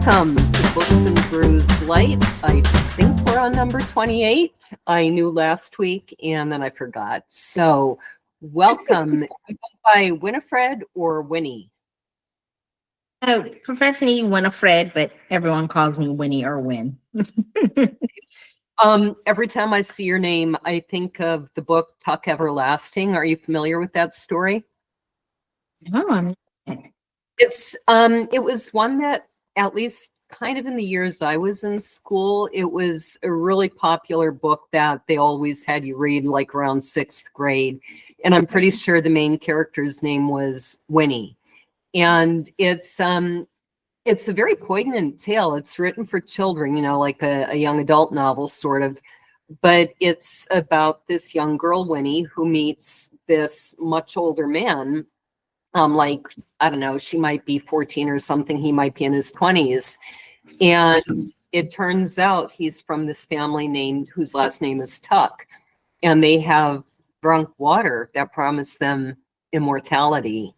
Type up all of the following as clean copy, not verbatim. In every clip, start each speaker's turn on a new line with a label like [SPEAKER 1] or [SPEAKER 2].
[SPEAKER 1] Welcome to Books and Brews Light. I think we're on number 28. I knew last week and then I forgot. So welcome. By Winifred or Winnie?
[SPEAKER 2] Professionally Winifred, but everyone calls me Winnie or Win.
[SPEAKER 1] Every time I see your name, I think of the book Tuck Everlasting. Are you familiar with that story?
[SPEAKER 2] Oh,
[SPEAKER 1] It was one that, at least kind of in the years I was in school, it was a really popular book that they always had you read like around sixth grade. And I'm pretty sure the main character's name was Winnie. And it's a very poignant tale. It's written for children, like a young adult novel sort of. But it's about this young girl, Winnie, who meets this much older man. I don't know, she might be 14 or something. He might be in his 20s. And it turns out he's from this family whose last name is Tuck. And they have drunk water that promised them immortality.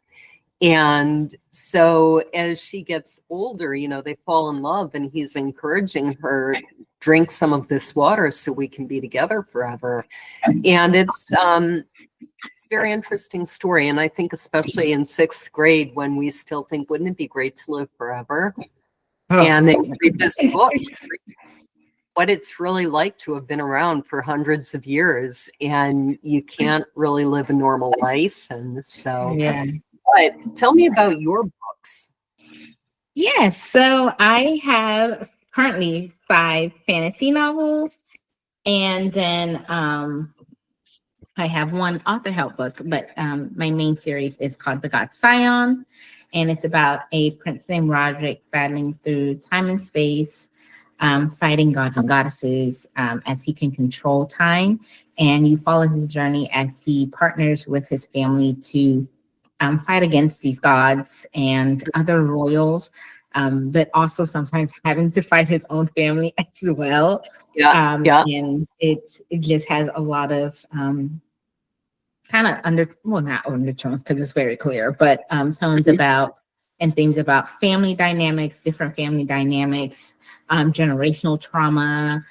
[SPEAKER 1] And so as she gets older, they fall in love, and he's encouraging her, drink some of this water so we can be together forever. And it's a very interesting story. And I think especially in sixth grade, when we still think, wouldn't it be great to live forever? And they read this book, what it's really like to have been around for hundreds of years, and you can't really live a normal life. And so,
[SPEAKER 2] yeah.
[SPEAKER 1] But tell me about your books.
[SPEAKER 2] Yes. So I have currently 5 fantasy novels, and then I have 1 author help book, but my main series is called The God Scion, and it's about a prince named Roderick battling through time and space, fighting gods and goddesses as he can control time. And you follow his journey as he partners with his family to fight against these gods and other royals, but also sometimes having to fight his own family as well. And it just has a lot of kind of not undertones, because it's very clear, but tones about and themes about family dynamics, different family dynamics, generational trauma,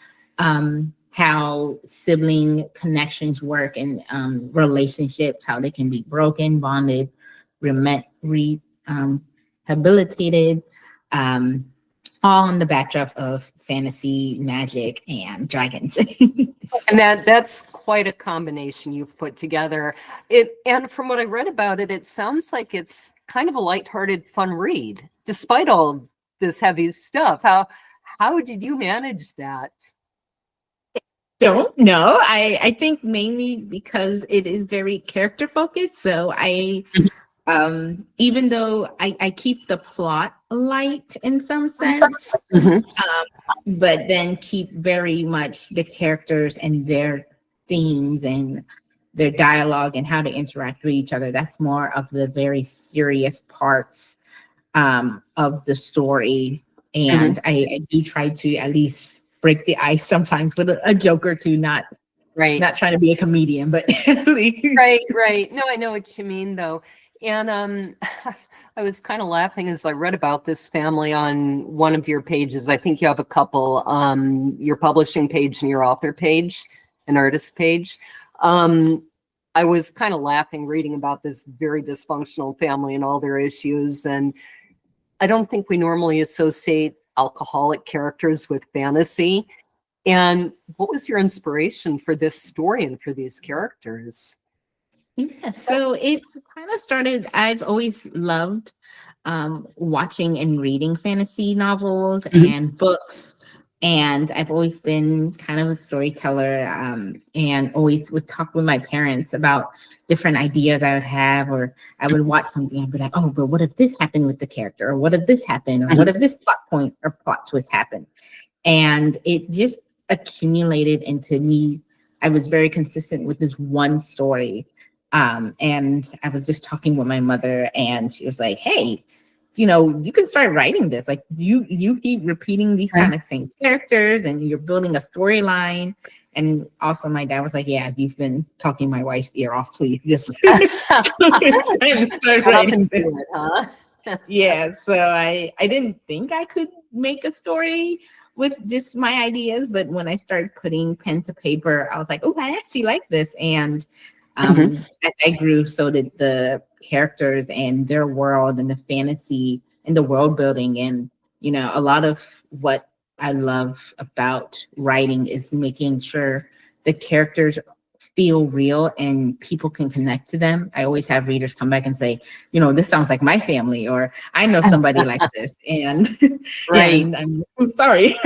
[SPEAKER 2] how sibling connections work, and relationships, how they can be broken, bonded, rehabilitated, all on the backdrop of fantasy, magic, and dragons.
[SPEAKER 1] And that's quite a combination you've put together. And from what I read about it, it sounds like it's kind of a lighthearted, fun read, despite all this heavy stuff. How did you manage that?
[SPEAKER 2] Don't know. I think mainly because it is very character focused. So even though I keep the plot light in some sense, but then keep very much the characters and their themes and their dialogue and how to interact with each other. That's more of the very serious parts of the story. And I do try to at least break the ice sometimes with a joke or two, not trying to be a comedian, but at least.
[SPEAKER 1] Right. No, I know what you mean, though. And I was kind of laughing as I read about this family on one of your pages. I think you have a couple, your publishing page and your author page, an artist page. I was kind of laughing reading about this very dysfunctional family and all their issues. And I don't think we normally associate alcoholic characters with fantasy. And what was your inspiration for this story and for these characters?
[SPEAKER 2] Yeah, so it kind of started, I've always loved watching and reading fantasy novels and books. And I've always been kind of a storyteller, and always would talk with my parents about different ideas I would have, or I would watch something and be like, oh, but what if this happened with the character? Or what if this happened? Or what if this plot point or plot twist happened? And it just accumulated into me. I was very consistent with this one story. And I was just talking with my mother, and she was like, hey, you can start writing this. Like you keep repeating these kind of same characters, and you're building a storyline. And also my dad was like, yeah, you've been talking my wife's ear off, please. Just start writing this. Yeah. So I didn't think I could make a story with just my ideas, but when I started putting pen to paper, I was like, oh, I actually like this. And as I grew, so did the characters and their world and the fantasy and the world building. And, a lot of what I love about writing is making sure the characters feel real and people can connect to them. I always have readers come back and say, this sounds like my family, or I know somebody like this. And
[SPEAKER 1] Right.
[SPEAKER 2] and I'm sorry.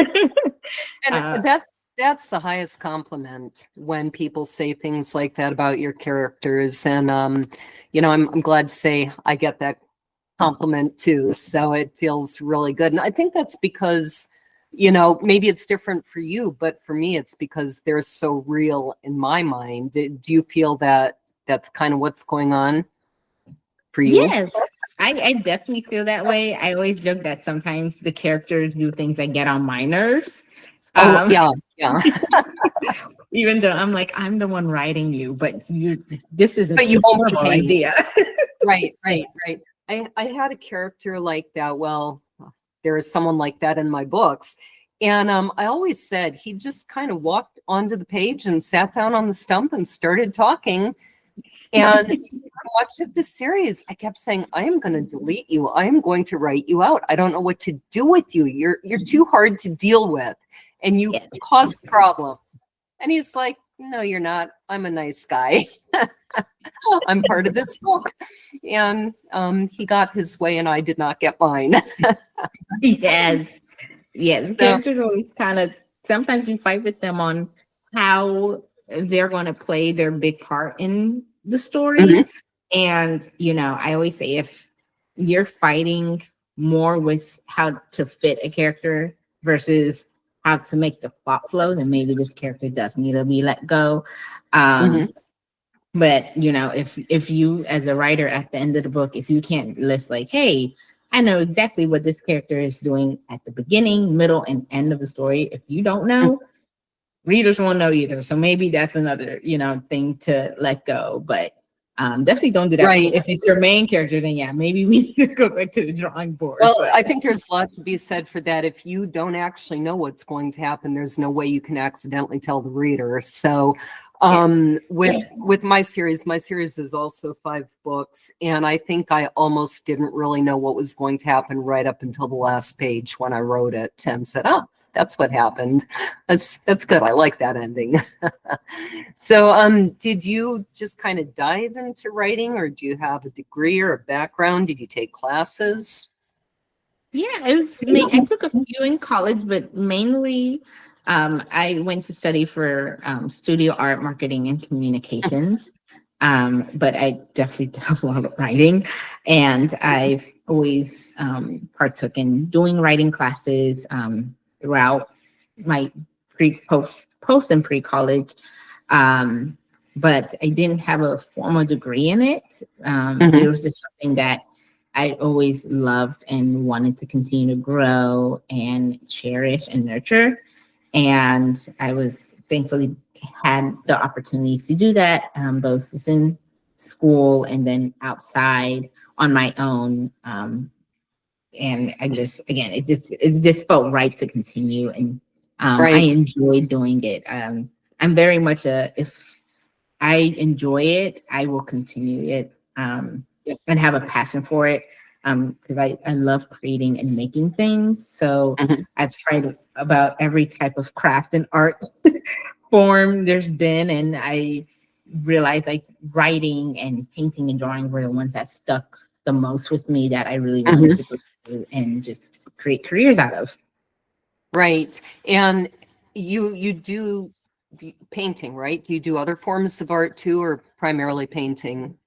[SPEAKER 1] And that's the highest compliment when people say things like that about your characters. And I'm glad to say I get that compliment too. So it feels really good. And I think that's because, maybe it's different for you, but for me, it's because they're so real in my mind. Do you feel that that's kind of what's going on for you?
[SPEAKER 2] Yes, I definitely feel that way. I always joke that sometimes the characters do things that get on my nerves.
[SPEAKER 1] Oh, yeah.
[SPEAKER 2] Even though I'm like, I'm the one writing you, but this is a
[SPEAKER 1] But you won't
[SPEAKER 2] horrible idea.
[SPEAKER 1] Right. I had a character like that. Well, there is someone like that in my books. And I always said he just kind of walked onto the page and sat down on the stump and started talking. And for much of the series, I kept saying, I am going to delete you. I am going to write you out. I don't know what to do with you. You're too hard to deal with. And you cause problems. And he's like, no, you're not. I'm a nice guy. I'm part of this book. And he got his way and I did not get mine.
[SPEAKER 2] Yes. Yeah. The characters always kind of, sometimes you fight with them on how they're going to play their big part in the story.
[SPEAKER 1] Mhm.
[SPEAKER 2] And, I always say if you're fighting more with how to fit a character versus how to make the plot flow, then maybe this character does need to be let go. But if you as a writer at the end of the book, if you can't list like, hey, I know exactly what this character is doing at the beginning, middle, and end of the story. If you don't know, readers won't know either. So maybe that's another, thing to let go. But definitely don't do that.
[SPEAKER 1] Right.
[SPEAKER 2] If it's your main character, then maybe we need to go back to the drawing board.
[SPEAKER 1] Well,
[SPEAKER 2] but
[SPEAKER 1] I think there's a lot to be said for that. If you don't actually know what's going to happen, there's no way you can accidentally tell the reader. So with my series is also 5 books. And I think I almost didn't really know what was going to happen right up until the last page when I wrote it and said, oh, that's what happened. That's good. I like that ending. So did you just kind of dive into writing, or do you have a degree or a background? Did you take classes?
[SPEAKER 2] Yeah, I took a few in college, but mainly I went to study for studio art, marketing, and communications. But I definitely did a lot of writing, and I've always partook in doing writing classes throughout my post and pre-college. But I didn't have a formal degree in it. It was just something that I always loved and wanted to continue to grow and cherish and nurture. And I was thankfully had the opportunities to do that, both within school and then outside on my own. And I just, again, it just felt right to continue. And I enjoyed doing it. I'm very much if I enjoy it, I will continue it and have a passion for it. Because I love creating and making things. So I've tried about every type of craft and art form there's been. And I realized like writing and painting and drawing were the ones that stuck the most with me, that I really wanted to pursue and just create careers out of.
[SPEAKER 1] Right. And you do painting, right? Do you do other forms of art too, or primarily painting?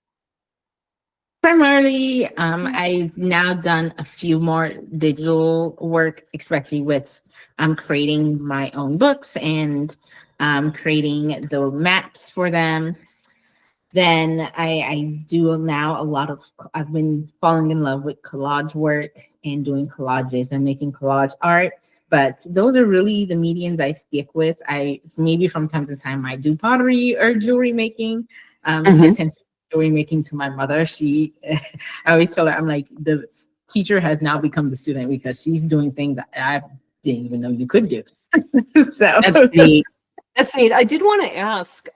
[SPEAKER 2] Primarily, I've now done a few more digital work, especially with creating my own books and creating the maps for them. Then I do now I've been falling in love with collage work and doing collages and making collage art. But those are really the mediums I stick with. I maybe from time to time I do pottery or jewelry making. I tend to jewelry making to my mother. I always tell her, I'm like, the teacher has now become the student because she's doing things that I didn't even know you could do. So.
[SPEAKER 1] That's neat. That's neat. I did want to ask,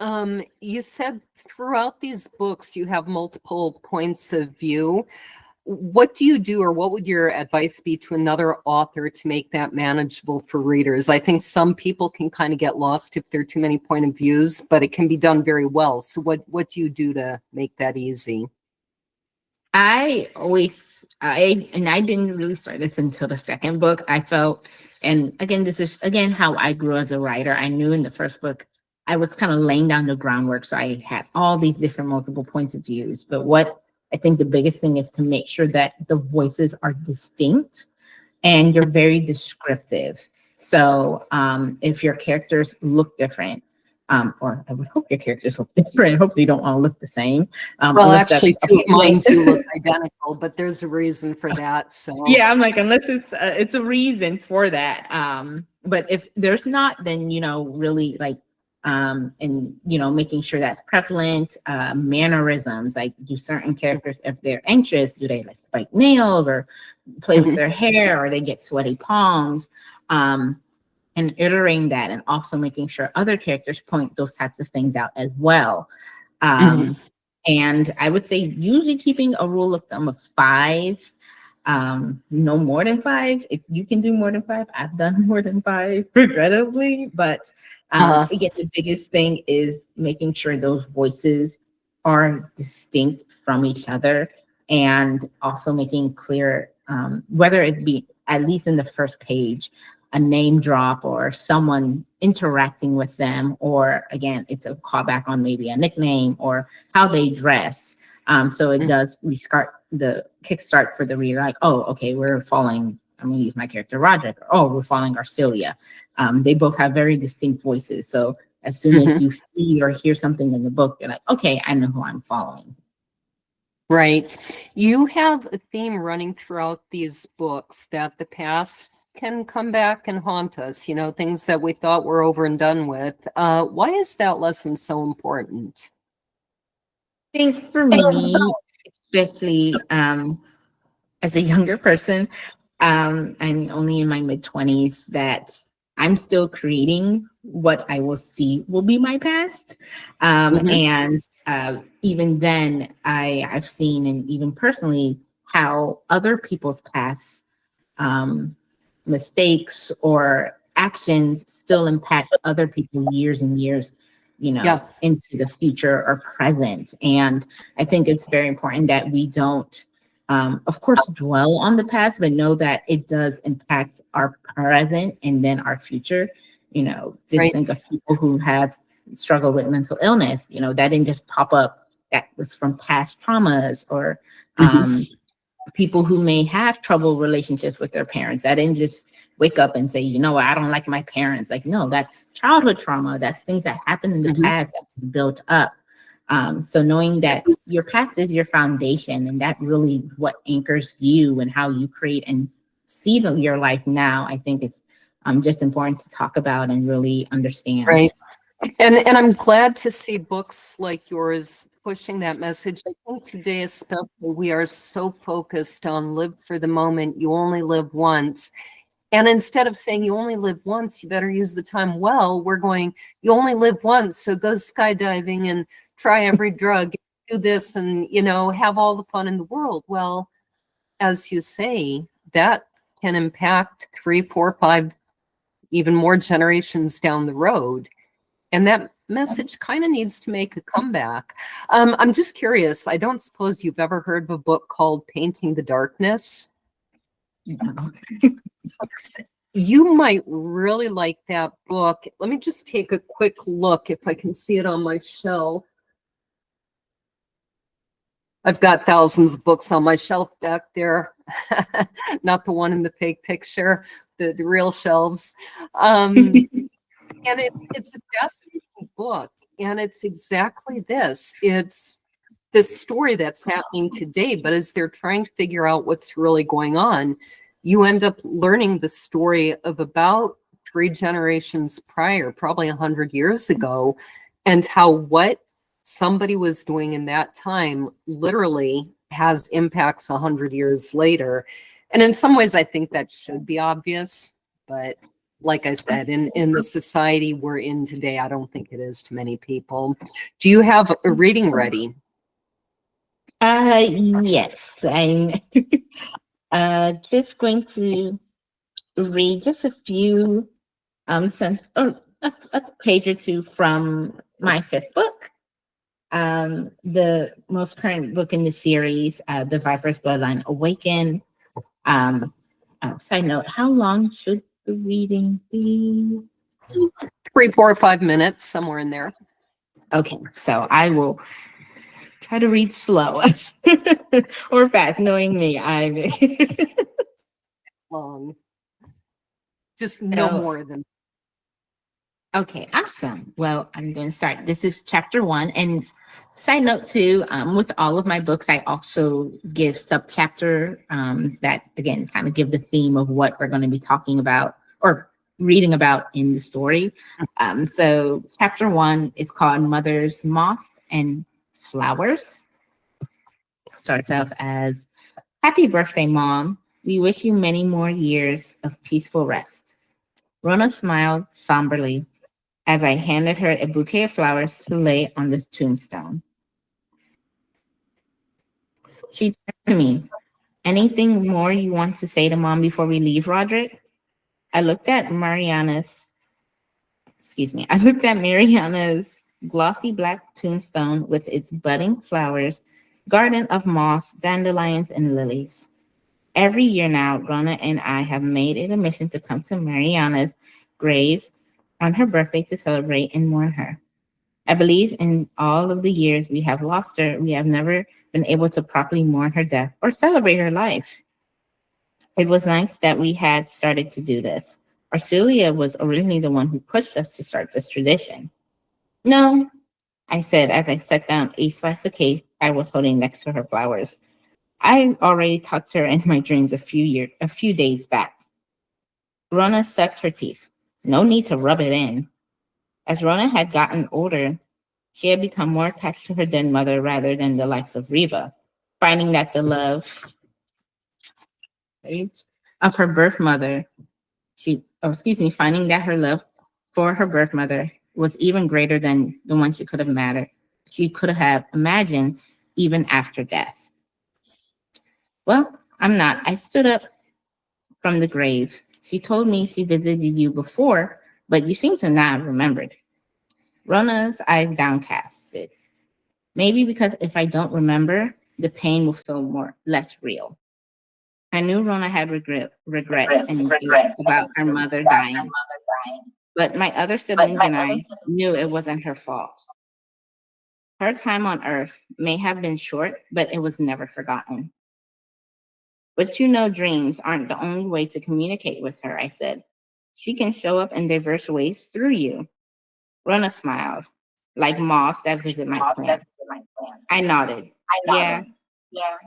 [SPEAKER 1] you said throughout these books you have multiple points of view. What do you do, or what would your advice be to another author to make that manageable for readers? I think some people can kind of get lost if there are too many point of views, but it can be done very well. So what do you do to make that easy?
[SPEAKER 2] I didn't really start this until the second book. I felt, and again, this is again how I grew as a writer. I knew in the first book, I was kind of laying down the groundwork. So I had all these different multiple points of views. But what I think the biggest thing is to make sure that the voices are distinct and you're very descriptive. So if your characters look different, or I would hope your characters look different. Hopefully you don't all look the same.
[SPEAKER 1] Well, actually, two of mine do look identical, but there's a reason for that. So
[SPEAKER 2] yeah, I'm like, unless it's a reason for that. But if there's not, then really like, and making sure that's prevalent. Mannerisms, like, do certain characters, if they're anxious, do they like bite nails or play with their hair, or they get sweaty palms? And iterating that, and also making sure other characters point those types of things out as well. And I would say usually keeping a rule of thumb of 5, no more than 5. If you can do more than 5, I've done more than 5, regrettably. But again, the biggest thing is making sure those voices are distinct from each other, and also making clear, whether it be at least in the first page, a name drop or someone interacting with them, or again, it's a callback on maybe a nickname or how they dress. So it does kickstart for the reader, like, oh, okay, we're following, I'm gonna use my character Roderick, or, oh, we're following Arcelia. They both have very distinct voices. So as soon as you see or hear something in the book, you're like, okay, I know who I'm following.
[SPEAKER 1] Right. You have a theme running throughout these books that the past can come back and haunt us, things that we thought were over and done with. Why is that lesson so important?
[SPEAKER 2] I think for me, especially as a younger person, I'm only in my mid-20s, that I'm still creating what I will see will be my past. And even then, I've seen, and even personally, how other people's past mistakes or actions still impact other people years and years, into the future or present. And I think it's very important that we don't, of course, dwell on the past, but know that it does impact our present and then our future. Just think of people who have struggled with mental illness, that didn't just pop up. That was from past traumas, or people who may have trouble relationships with their parents. I didn't just wake up and say, I don't like my parents. Like, no, that's childhood trauma. That's things that happened in the past that was built up. So knowing that your past is your foundation, and that really what anchors you and how you create and see your life now, I think it's just important to talk about and really understand.
[SPEAKER 1] Right. And I'm glad to see books like yours pushing that message. I think today, especially, we are so focused on live for the moment. You only live once. And instead of saying you only live once, you better use the time well, we're going, you only live once, so go skydiving and try every drug, do this, and, have all the fun in the world. Well, as you say, that can impact 3, 4, 5, even more generations down the road. And that message kind of needs to make a comeback. I'm just curious. I don't suppose you've ever heard of a book called Painting the Darkness? You might really like that book. Let me just take a quick look if I can see it on my shelf. I've got thousands of books on my shelf back there. Not the one in the fake picture, the real shelves. And it's a fascinating book, and it's exactly this. It's this story that's happening today, but as they're trying to figure out what's really going on, you end up learning the story of about 3 generations prior, probably 100 years ago, and how what somebody was doing in that time literally has impacts 100 years later. And in some ways, I think that should be obvious. But like I said, in the society we're in today, I don't think it is to many people. Do you have a reading ready?
[SPEAKER 2] Yes, I'm just going to read just a few or a page or two from my fifth book. The most current book in the series, The Viper's Bloodline Awaken. Side note, how long should the reading be?
[SPEAKER 1] 3, 4, or 5 minutes, somewhere in there.
[SPEAKER 2] Okay, so I will try to read slow or fast, knowing me. I
[SPEAKER 1] Long. Just no
[SPEAKER 2] So-
[SPEAKER 1] more than.
[SPEAKER 2] Okay, awesome. Well, I'm going to start. This is chapter 1. And side note too, with all of my books, I also give subchapter that, again, kind of give the theme of what we're going to be talking about or reading about in the story. So chapter 1 is called Mother's Moth and Flowers. It starts off as, "Happy birthday, Mom. We wish you many more years of peaceful rest." Rona smiled somberly as I handed her a bouquet of flowers to lay on the tombstone. She turned to me. "Anything more you want to say to Mom before we leave, Roderick?" I looked at Mariana's glossy black tombstone with its budding flowers, garden of moss, dandelions, and lilies. Every year now, Rona and I have made it a mission to come to Mariana's grave on her birthday to celebrate and mourn her. I believe in all of the years we have lost her, we have never been able to properly mourn her death or celebrate her life. It was nice that we had started to do this. Arcelia was originally the one who pushed us to start this tradition. "No," I said as I set down a slice of cake I was holding next to her flowers. "I already talked to her in my dreams a few days back." Rona sucked her teeth. "No need to rub it in." As Rona had gotten older, she had become more attached to her dead mother rather than the likes of Riva, finding that the love of her birth mother, finding that her love for her birth mother was even greater than the one she could have imagined even after death. "Well, I'm not." I stood up from the grave. "She told me she visited you before, but you seem to not have remembered." Rona's eyes downcast. "Maybe because if I don't remember, the pain will feel less real." I knew Rona had regrets and guilt about her mother dying, but my other siblings and I knew it wasn't her fault. Her time on Earth may have been short, but it was never forgotten. "But you know, dreams aren't the only way to communicate with her," I said. "She can show up in diverse ways through you." Rona smiled. "Like moths that visit my plants." I nodded. "Yeah,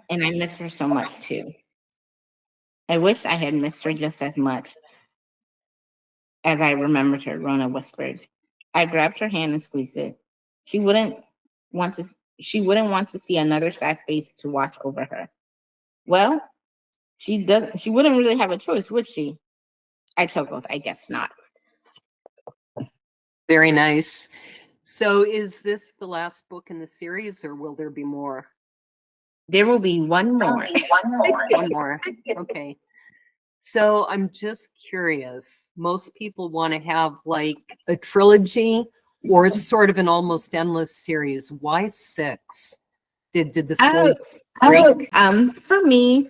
[SPEAKER 2] and I miss her so much too." "I wish I had missed her just as much as I remembered her," Rona whispered. I grabbed her hand and squeezed it. She wouldn't want to she wouldn't want to see another sad face to watch over her. "Well, she wouldn't really have a choice, would she?" I chuckled. "I guess not."
[SPEAKER 1] Very nice. So is this the last book in the series, or will there be more?
[SPEAKER 2] There will be one more.
[SPEAKER 1] One more. Okay. So I'm just curious. Most people want to have like a trilogy or sort of an almost endless series. Why 6? Did the story break?
[SPEAKER 2] For me,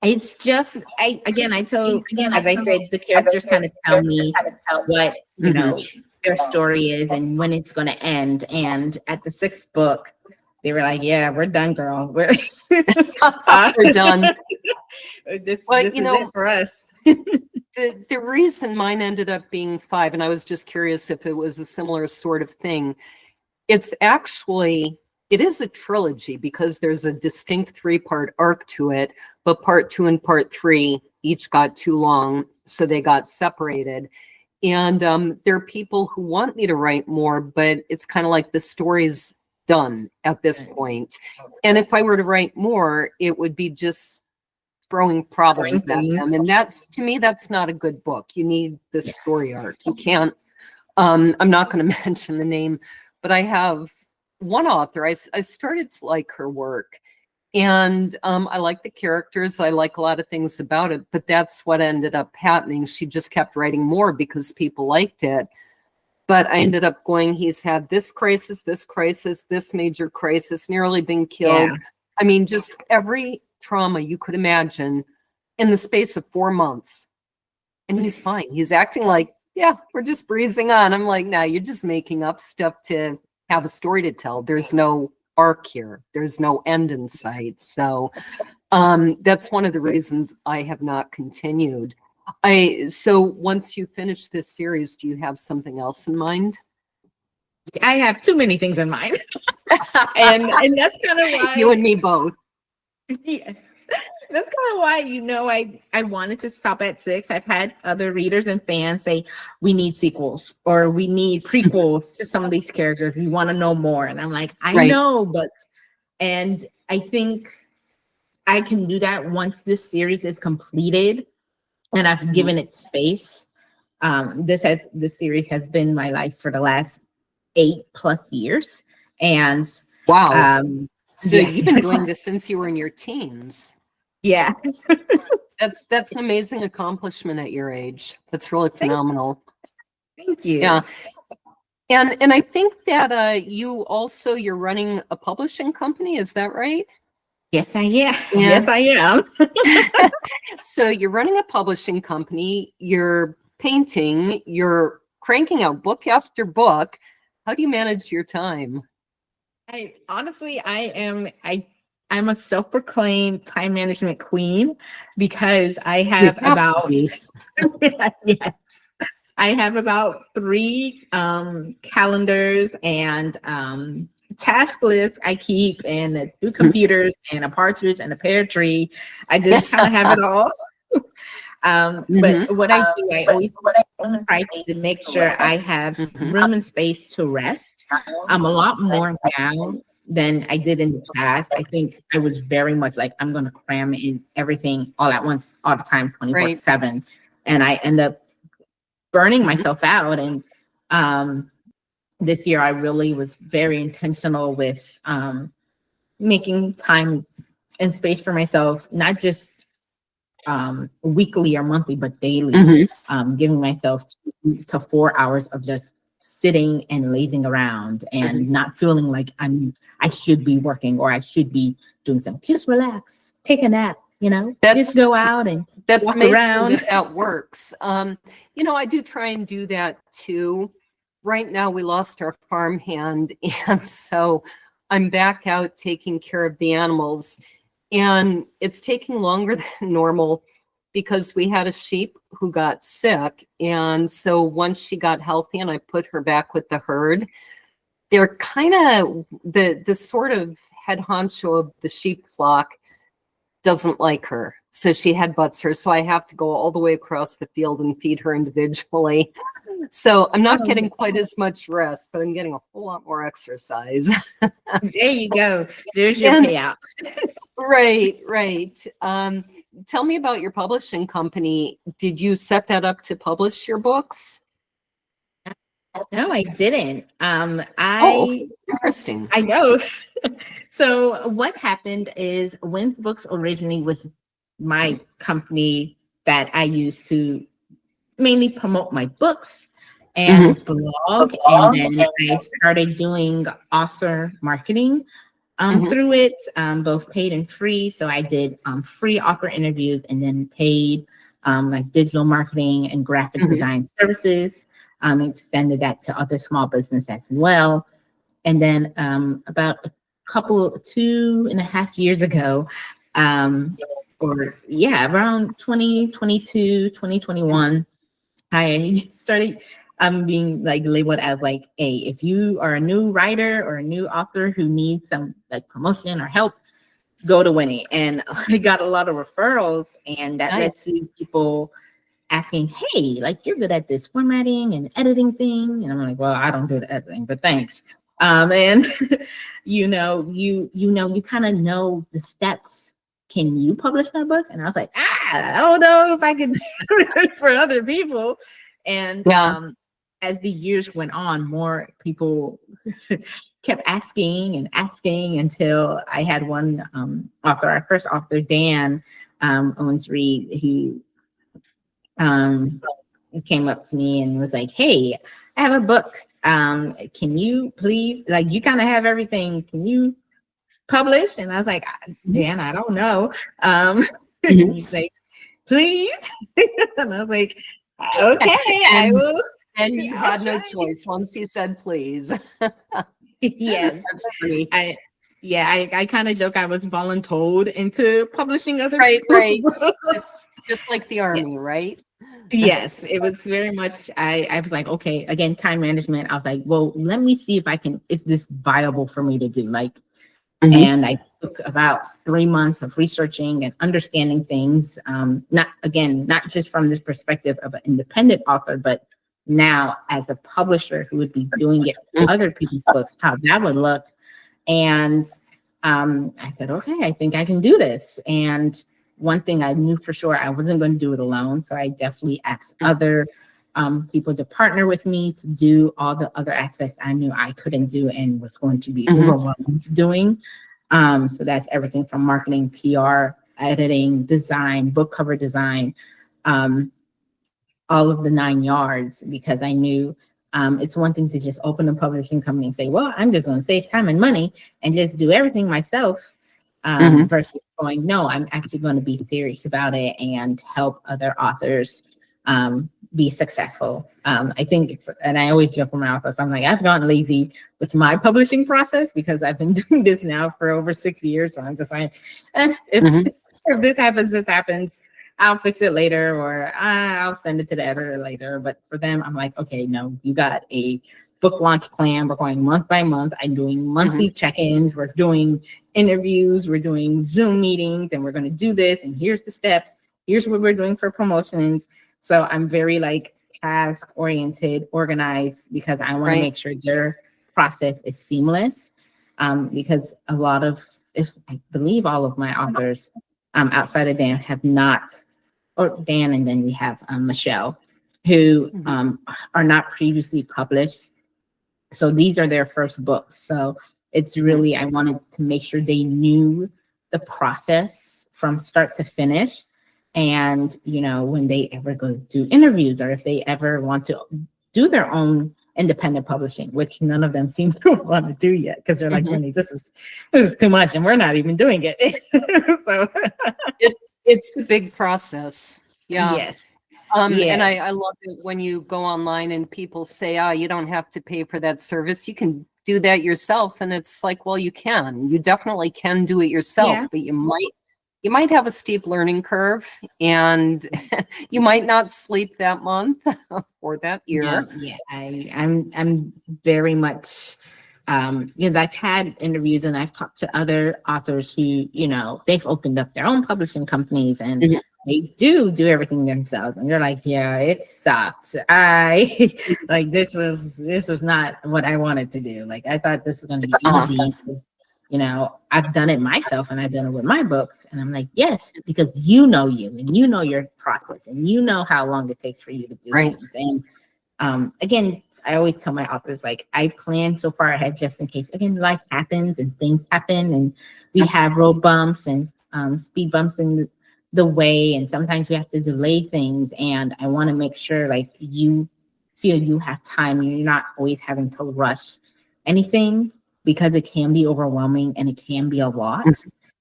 [SPEAKER 2] it's just I told, as I said, the characters kind of tell me what their story is and when it's going to end. And at the 6th book, they were like, "Yeah, we're done, girl. We're
[SPEAKER 1] We're done.
[SPEAKER 2] This
[SPEAKER 1] Well,
[SPEAKER 2] is it for us."
[SPEAKER 1] The reason mine ended up being 5, and I was just curious if it was a similar sort of thing. It is a trilogy because there's a distinct 3-part arc to it, but part 2 and part 3 each got too long, so they got separated. And there are people who want me to write more, but it's kind of like the stories done at this point. And if I were to write more, it would be just throwing problems at them. And that's, to me, that's not a good book. You need the story arc. You can't, I'm not going to mention the name, but I have one author, I started to like her work. And I like the characters. I like a lot of things about it, but that's what ended up happening. She just kept writing more because people liked it. But I ended up going, he's had this crisis, this major crisis, nearly been killed. Yeah. I mean, just every trauma you could imagine in the space of 4 months. And he's fine. He's acting like, yeah, we're just breezing on. I'm like, nah, you're just making up stuff to have a story to tell. There's no arc here. There's no end in sight. So that's one of the reasons I have not continued. So once you finish this series, do you have something else in mind?
[SPEAKER 2] I have too many things in mind. and that's kind of why
[SPEAKER 1] you and me both.
[SPEAKER 2] Yeah. That's kind of why, I wanted to stop at 6. I've had other readers and fans say, we need sequels or we need prequels to some of these characters. We want to know more. And I'm like, I know, and I think I can do that once this series is completed and I've given it space. This series has been my life for the last 8+ years. And
[SPEAKER 1] wow. So you've been doing this since you were in your teens.
[SPEAKER 2] Yeah.
[SPEAKER 1] That's an amazing accomplishment at your age. That's really phenomenal.
[SPEAKER 2] Thank you.
[SPEAKER 1] Yeah. And I think that you're running a publishing company, is that right?
[SPEAKER 2] Yes, I am. Yeah. Yes, I am.
[SPEAKER 1] So you're running a publishing company, you're painting, you're cranking out book after book. How do you manage your time?
[SPEAKER 2] I'm a self-proclaimed time management queen because I have yes, I have about 3 calendars and task lists I keep, and 2 computers and a partridge and a pear tree. I just kind of have it all. But what I do, I always try to make sure I have room and space to rest. A lot more now than I did in the past. I think I was very much like, I'm going to cram in everything all at once, all the time, 24/7. And I end up burning myself out. And this year I really was very intentional with making time and space for myself, not just weekly or monthly, but daily, giving myself 2 to 4 hours of just sitting and lazing around and not feeling like I should be working or I should be doing something. Just relax, take a nap, just go out and walk around.
[SPEAKER 1] That works. I do try and do that too. Right now we lost our farmhand, and so I'm back out taking care of the animals, and it's taking longer than normal because we had a sheep who got sick. And so once she got healthy and I put her back with the herd, they're kind of the sort of head honcho of the sheep flock doesn't like her. So she headbutts her. So I have to go all the way across the field and feed her individually. So I'm not getting quite as much rest, but I'm getting a whole lot more exercise.
[SPEAKER 2] There you go. There's your payout.
[SPEAKER 1] Right. Tell me about your publishing company. Did you set that up to publish your books?
[SPEAKER 2] No, I didn't.
[SPEAKER 1] Interesting.
[SPEAKER 2] I know. So what happened is Wins Books originally was my company that I used to mainly promote my books and blog. And then I started doing author marketing through it, both paid and free. So I did free author interviews and then paid like digital marketing and graphic design services. Extended that to other small businesses as well. And then about 2.5 years ago, around 2022, 2021, I started being like labeled as like, hey, if you are a new writer or a new author who needs some like promotion or help, go to Winnie. And I got a lot of referrals, and that led to people asking, hey, like, you're good at this formatting and editing thing. And I'm like, well, I don't do the editing, but thanks. And you kind of know the steps. Can you publish my book? And I was like, I don't know if I can do it for other people. And
[SPEAKER 1] Yeah.
[SPEAKER 2] as the years went on, more people kept asking and asking until I had one author, our first author, Dan Owens Reed, who came up to me and was like, hey, I have a book. Can you please, like, you kind of have everything. Can you publish? And I was like, Dan, I don't know.
[SPEAKER 1] Mhm.
[SPEAKER 2] You say, please. And I was like, okay, I will.
[SPEAKER 1] And you
[SPEAKER 2] I'll
[SPEAKER 1] had no
[SPEAKER 2] try.
[SPEAKER 1] choice once he said please.
[SPEAKER 2] Yes.
[SPEAKER 1] That's funny.
[SPEAKER 2] I kind of joke I was voluntold into publishing other
[SPEAKER 1] Right,
[SPEAKER 2] people's
[SPEAKER 1] right.
[SPEAKER 2] books.
[SPEAKER 1] Just like the army, right?
[SPEAKER 2] Yes, it was very much, I was like, okay, again, time management. I was like, well, let me see if I can, is this viable for me to do? Like,
[SPEAKER 1] Mhm.
[SPEAKER 2] and I took about 3 months of researching and understanding things. Not just from this perspective of an independent author, but now as a publisher who would be doing it for other people's books, how that would look. And I said, okay, I think I can do this. And one thing I knew for sure, I wasn't going to do it alone. So I definitely asked other people to partner with me to do all the other aspects I knew I couldn't do and was going to be overwhelmed doing. So that's everything from marketing, PR, editing, design, book cover design, all of the 9 yards, because I knew it's one thing to just open a publishing company and say, well, I'm just going to save time and money and just do everything myself. Versus going, no, I'm actually going to be serious about it and help other authors be successful. I think, and I always joke with my authors, I'm like, I've gotten lazy with my publishing process because I've been doing this now for over 6 years. So I'm just like, if this happens, this happens. I'll fix it later, or I'll send it to the editor later. But for them, I'm like, okay, no, you got a book launch plan. We're going month by month. I'm doing monthly check-ins. We're doing interviews. We're doing Zoom meetings, and we're going to do this. And here's the steps. Here's what we're doing for promotions. So I'm very like task oriented, organized, because I want to make sure their process is seamless. Because a lot of, if I believe all of my authors outside of Dan have not, or Dan, and then we have Michelle, who are not previously published. So these are their first books. So it's really, I wanted to make sure they knew the process from start to finish. And, when they ever go do interviews, or if they ever want to do their own independent publishing, which none of them seem to want to do yet, because they're like, Winnie, this is too much, and we're not even doing it. So
[SPEAKER 1] it's a big process. Yeah.
[SPEAKER 2] yes.
[SPEAKER 1] And I love it when you go online and people say, oh, you don't have to pay for that service. You can do that yourself. And it's like, well, you definitely can do it yourself, but you might have a steep learning curve, and you might not sleep that month or that year.
[SPEAKER 2] I'm very much, because I've had interviews and I've talked to other authors who, they've opened up their own publishing companies, and they do everything themselves, and they're like, yeah, it sucked. Like this was not what I wanted to do. Like I thought this was going to be easy because, I've done it myself and I've done it with my books. And I'm like, yes, because you and you know your process, and you know how long it takes for you to do things. And again, I always tell my authors, like, I plan so far ahead just in case, again, life happens and things happen, and we have road bumps and speed bumps in the way. And sometimes we have to delay things. And I want to make sure, like, you feel you have time and you're not always having to rush anything, because it can be overwhelming and it can be a lot.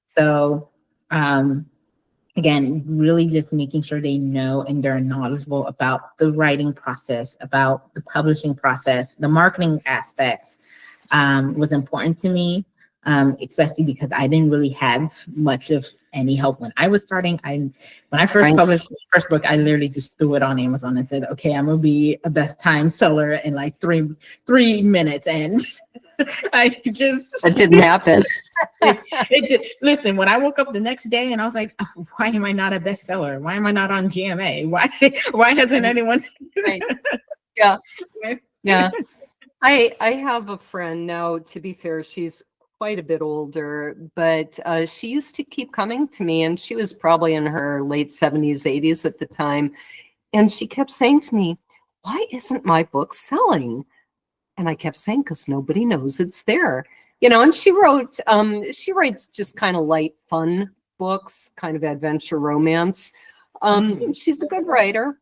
[SPEAKER 2] So, again, really just making sure they know and they're knowledgeable about the writing process, about the publishing process, the marketing aspects was important to me, especially because I didn't really have much of any help when I was starting. When I first published my first book, I literally just threw it on Amazon and said, okay, I'm going to be a best time seller in like three minutes. And it
[SPEAKER 1] didn't happen.
[SPEAKER 2] It did. Listen, when I woke up the next day and I was like, oh, why am I not a bestseller? Why am I not on GMA? Why hasn't anyone?
[SPEAKER 1] Yeah. I have a friend now, to be fair, she's quite a bit older, but she used to keep coming to me, and she was probably in her late 70s, 80s at the time. And she kept saying to me, why isn't my book selling? And I kept saying, because nobody knows it's there. And she writes just kind of light, fun books, kind of adventure romance. She's a good writer,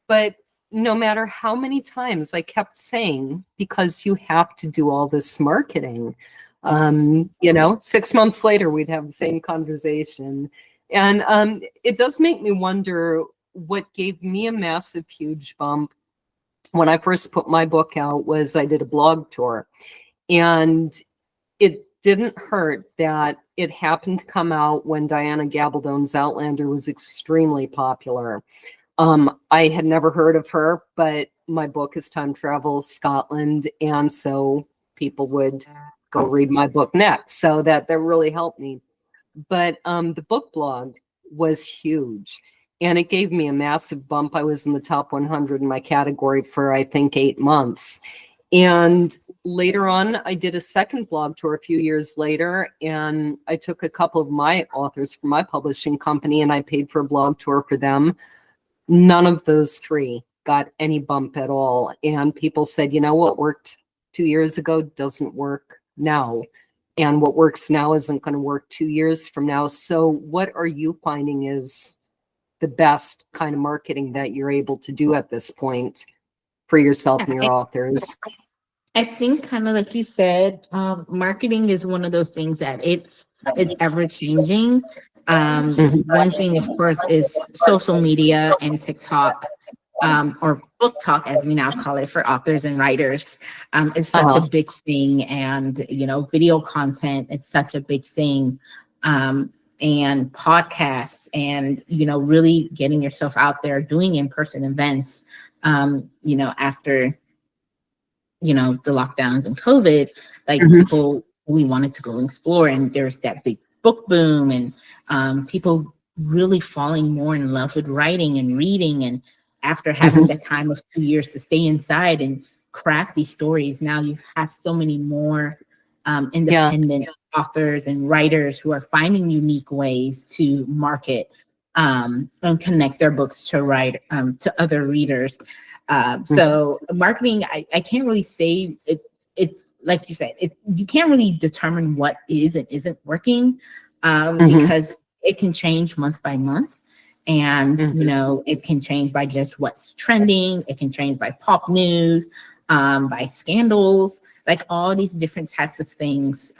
[SPEAKER 1] but no matter how many times I kept saying, because you have to do all this marketing, 6 months later, we'd have the same conversation. And it does make me wonder what gave me a massive, huge bump when I first put my book out was I did a blog tour. And it didn't hurt that it happened to come out when Diana Gabaldon's Outlander was extremely popular. I had never heard of her, but my book is Time Travel Scotland, and so people would go read my book next. So that really helped me. But the book blog was huge, and it gave me a massive bump. I was in the top 100 in my category for, I think, 8 months. And later on, I did a second blog tour a few years later, and I took a couple of my authors from my publishing company, and I paid for a blog tour for them. None of those three got any bump at all. And people said, what worked 2 years ago doesn't work now. And what works now isn't going to work 2 years from now. So what are you finding is the best kind of marketing that you're able to do at this point for yourself and your authors?
[SPEAKER 2] I think kind of like you said, marketing is one of those things that it's ever changing. One thing, of course, is social media and TikTok, or book talk, as we now call it for authors and writers, is such a big thing. And, video content is such a big thing. And podcasts and, really getting yourself out there, doing in-person events, after, the lockdowns and COVID, like people really wanted to go explore, and there's that big book boom, and people really falling more in love with writing and reading. And after having that time of 2 years to stay inside and craft these stories, now you have so many more independent authors and writers who are finding unique ways to market and connect their books to other readers. So marketing, I can't really say it. It's like you said, you can't really determine what is and isn't working, because it can change month by month. And, it can change by just what's trending. It can change by pop news, by scandals, like all these different types of things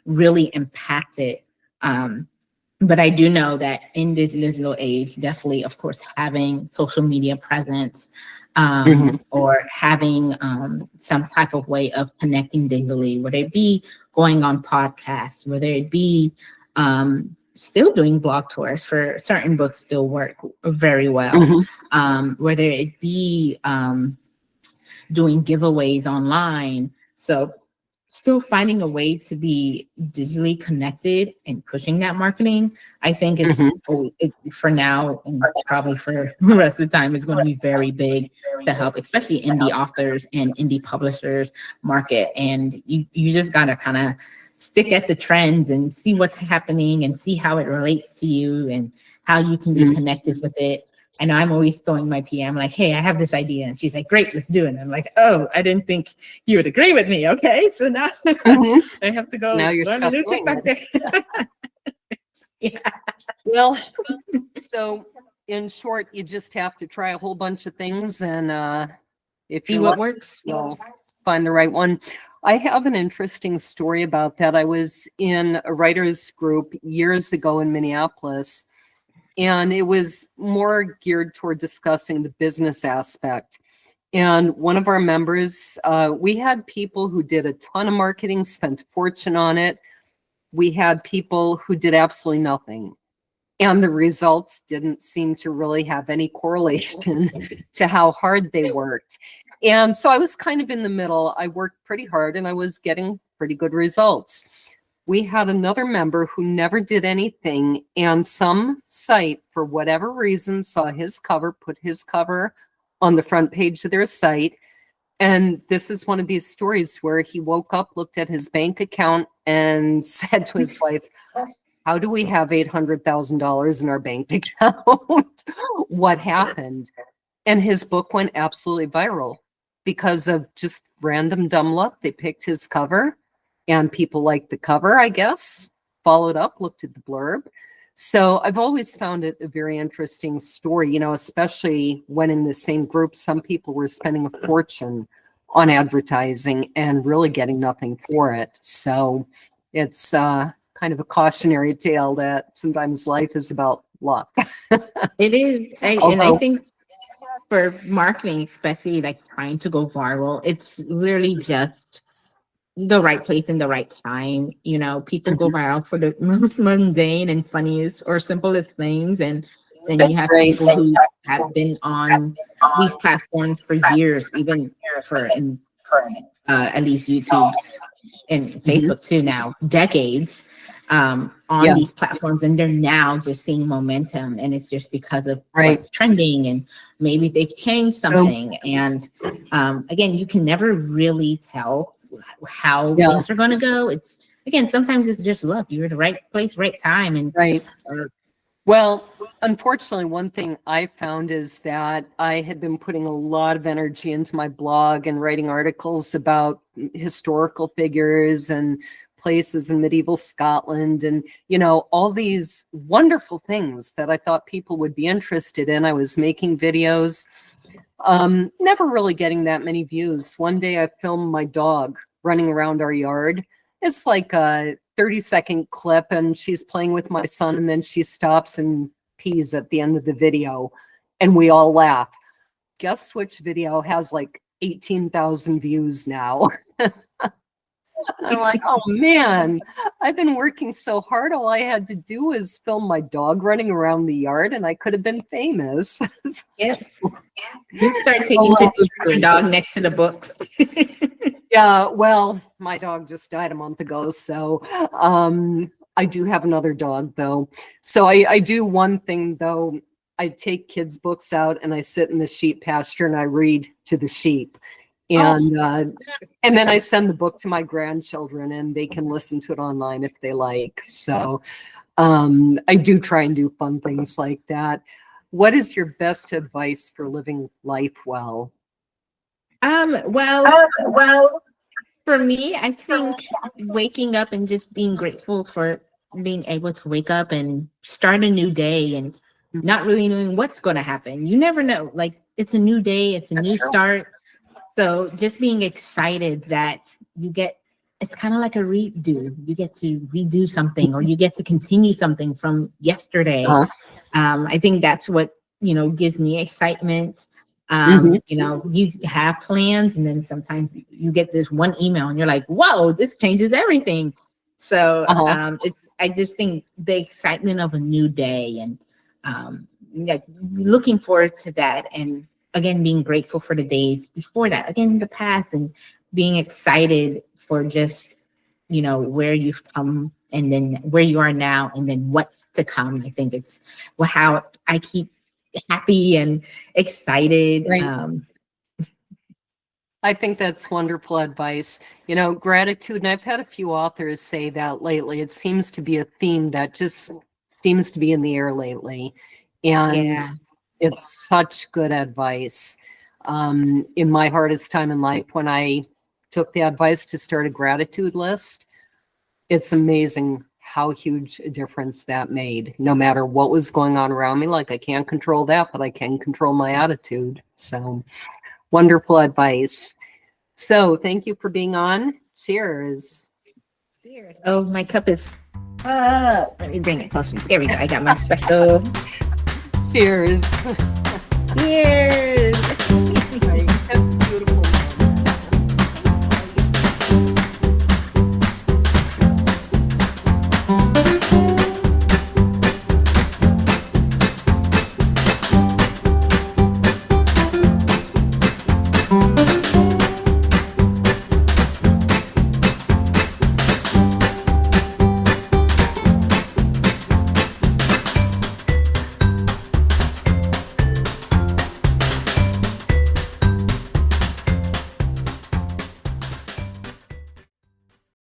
[SPEAKER 2] really impact it. But I do know that in this digital age, definitely, of course, having social media presence, or having some type of way of connecting digitally, whether it be going on podcasts, whether it be still doing blog tours for certain books still work very well, whether it be doing giveaways online. So still finding a way to be digitally connected and pushing that marketing, I think is for now, and probably for the rest of the time, is going to be very big to help, especially indie authors and indie publishers market. And you just got to kind of stick at the trends and see what's happening and see how it relates to you and how you can be connected with it. I know I'm always throwing my PM like, hey, I have this idea. And she's like, great, let's do it. And I'm like, oh, I didn't think you would agree with me. Okay. So now I have to go
[SPEAKER 1] now you're
[SPEAKER 2] learn a new TikTok.
[SPEAKER 1] Well, so in short, you just have to try a whole bunch of things, and if
[SPEAKER 2] see what works,
[SPEAKER 1] you'll find the right one. I have an interesting story about that. I was in a writers group years ago in Minneapolis, and it was more geared toward discussing the business aspect. And one of our members, we had people who did a ton of marketing, spent a fortune on it. We had people who did absolutely nothing. And the results didn't seem to really have any correlation to how hard they worked. And so I was kind of in the middle. I worked pretty hard and I was getting pretty good results. We had another member who never did anything, and some site, for whatever reason, saw his cover, put his cover on the front page of their site. And this is one of these stories where he woke up, looked at his bank account, and said to his wife, how do we have $800,000 in our bank account? What happened? And his book went absolutely viral because of just random dumb luck. They picked his cover, and people liked the cover, I guess, followed up, looked at the blurb. So I've always found it a very interesting story, you know, especially when in the same group, some people were spending a fortune on advertising and really getting nothing for it. So it's kind of a cautionary tale that sometimes life is about luck.
[SPEAKER 2] It is. And I think for marketing, especially like trying to go viral, it's literally just the right place in the right time. You know, people go viral for the most mundane and funniest or simplest things. And then you have people who have been on these platforms for years, even for at least YouTube's and Facebook too now, decades on these platforms, and they're now just seeing momentum, and it's just because of what's trending, and maybe they've changed something. And again, you can never really tell how things are going to go. It's again, sometimes it's just luck. You're at the right place, right time, and
[SPEAKER 1] well, unfortunately, one thing I found is that I had been putting a lot of energy into my blog and writing articles about historical figures and places in medieval Scotland and, you know, all these wonderful things that I thought people would be interested in. I was making videos, never really getting that many views. One day I filmed my dog running around our yard. It's like a 30-second clip, and she's playing with my son, and then she stops and pees at the end of the video, and we all laugh. Guess which video has like 18,000 views now? I'm like, oh man, I've been working so hard. All I had to do was film my dog running around the yard, and I could have been famous.
[SPEAKER 2] Yes. You start taking pictures of your dog next to the books.
[SPEAKER 1] Yeah, well, my dog just died a month ago, so I do have another dog, though. So I do one thing, though. I take kids' books out, and I sit in the sheep pasture, and I read to the sheep. And then I send the book to my grandchildren, and they can listen to it online if they like. So I do try and do fun things like that. What is your best advice for living life well?
[SPEAKER 2] Well, for me, I think waking up and just being grateful for being able to wake up and start a new day and not really knowing what's going to happen. You never know. Like, it's a new day, it's a new start. So just being excited that it's kind of like a redo. You get to redo something, or you get to continue something from yesterday. I think that's what, gives me excitement. You have plans, and then sometimes you get this one email and you're like, whoa, this changes everything. So I just think the excitement of a new day and looking forward to that. And again, being grateful for the days before that, again, the past, and being excited for just, where you've come and then where you are now and then what's to come. I think it's how I keep happy and excited.
[SPEAKER 1] I think that's wonderful advice. Gratitude, and I've had a few authors say that lately. It seems to be a theme that just seems to be in the air lately. And it's such good advice. In my hardest time in life, when I took the advice to start a gratitude list, it's amazing how huge a difference that made. No matter what was going on around me, like I can't control that, but I can control my attitude. So wonderful advice. So thank you for being on. Cheers.
[SPEAKER 2] Cheers. Oh, my cup is let me bring it closer. There we go. I got my special.
[SPEAKER 1] Cheers.
[SPEAKER 2] Cheers.